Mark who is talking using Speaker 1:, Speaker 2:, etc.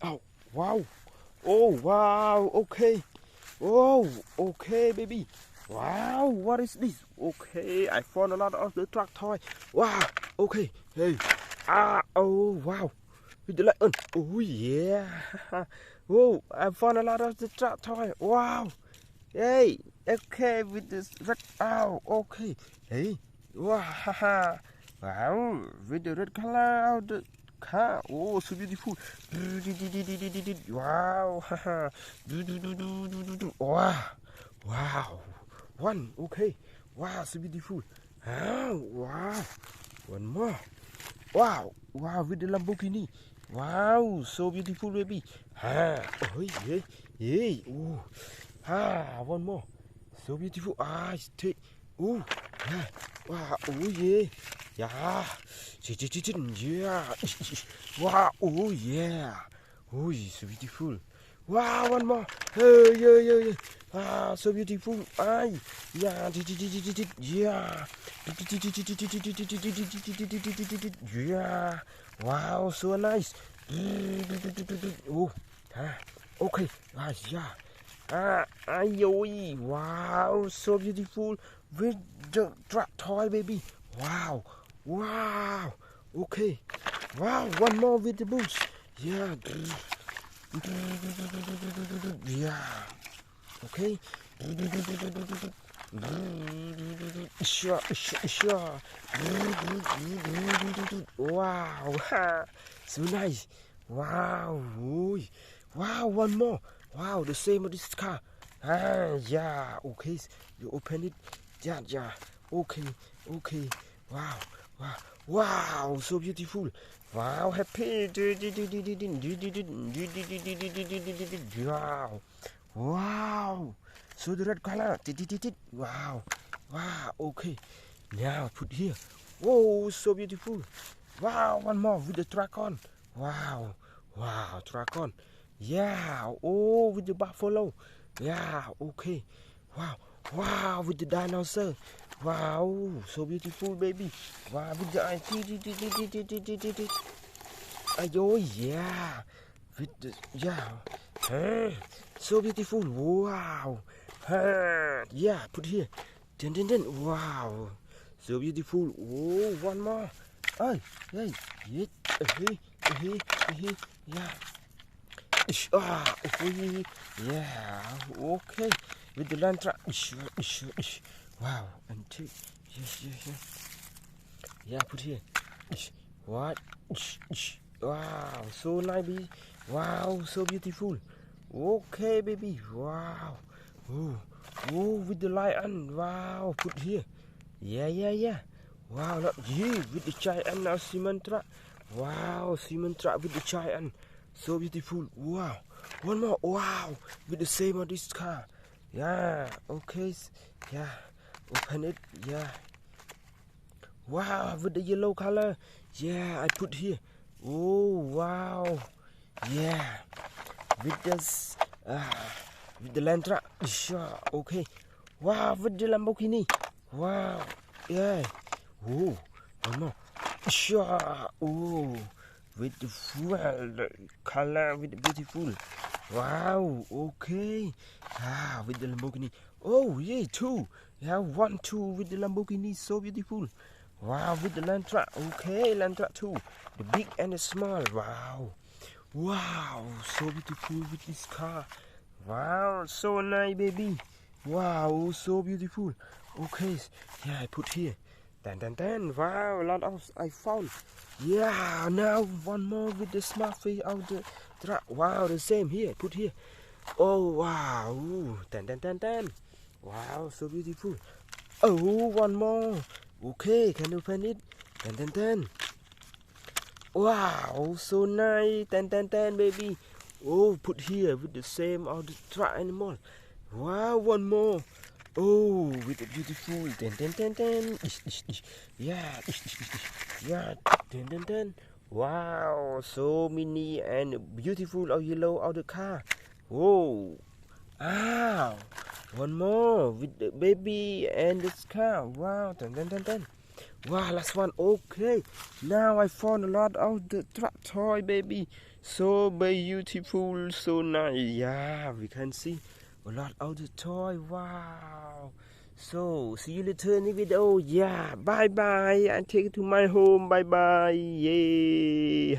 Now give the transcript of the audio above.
Speaker 1: Oh, wow. Oh, wow. Okay. Oh, okay, baby. Wow, what is this? Okay, I found a lot of the truck toy. Wow. Okay. Hey. Oh, wow. With the lion. Oh, yeah. Oh, I found a lot of the truck toy. Wow. Hey. Okay, with this red. Oh, okay. Hey. Wow. Wow. With the red color of the car. Oh, so beautiful. Wow. Wow. Wow. One. Okay. Wow, so beautiful. Oh, wow. One more. Wow. Wow, with the Lamborghini. Wow, so beautiful, baby. Oh, yeah. Yeah. Oh. One more. So beautiful. Take. Oh. Wow. Oh, yeah. Yeah. Yeah. Wow. Oh, yeah. Oh, so beautiful. Wow, one more. Hey, yeah. So beautiful. Yeah. Yeah. Yeah. Wow, so nice. Oh. Okay. Yeah. Wow, so beautiful with the truck toy, baby. Wow. Okay. Wow, one more with the boots. Yeah. Yeah. Okay. Sure. Wow. So nice. Wow. Wow, one more. Wow, the same with this car. Yeah. Okay. You open it. Yeah. Okay. Wow, so beautiful. Wow, happy. Wow. So the red color. Wow. Okay. Now put here. Whoa, so beautiful. Wow, one more with the truck on. Wow, truck on. Yeah. Oh, with the buffalo. Yeah. Okay. Wow, with the dinosaur. Wow, so beautiful, baby. Wow, with the oh yeah, with the so beautiful. Wow. Yeah, put here. Wow, so beautiful. Oh, one more. Hey, yeah. Yeah. Okay. Yeah. Okay. With the lantern. Wow. And two. Yes. Yeah, put here. What? Wow. So nice, baby. Wow. So beautiful. Okay, baby. Wow. With the lion. Wow. Put here. Yeah. Wow. With the giant now cement truck. Wow. Cement truck with the giant. So beautiful. Wow. One more. Wow. With the same on this car. Yeah. Okay. Yeah. Open it. Yeah. Wow. With the yellow color. Yeah. I put here. Oh. Wow. Yeah. With this. With the Land truck. Sure. Okay. Wow. With the Lamborghini. Wow. Yeah. Oh. One more. Sure. Oh. With the full color, with the beautiful. Wow, okay. With the Lamborghini. Oh, yeah, two. Yeah, 1, 2 with the Lamborghini. So beautiful. Wow, with the Land truck. Okay, Land truck 2. The big and the small. Wow, so beautiful with this car. Wow, so nice, baby. Wow, so beautiful. Okay, yeah, I put here. Wow, a lot of I found. Yeah, now one more with the smart face out the truck. Wow, the same here. Put here. Oh wow. Wow, so beautiful. Oh, one more. Okay, can you open it? Wow, so nice. Baby. Oh, put here with the same out the truck animal. Wow, one more. Oh, with the beautiful. Yeah. Yeah. Wow, so mini and beautiful of yellow of the car. Whoa. One more with the baby and this car. Wow. Wow, last one. Okay, now I found a lot of the truck toy, baby. So beautiful, so nice. Yeah, we can see a lot of the toy. Wow. So see you later in the video. Yeah, bye bye. I take it to my home. Bye bye. Yay.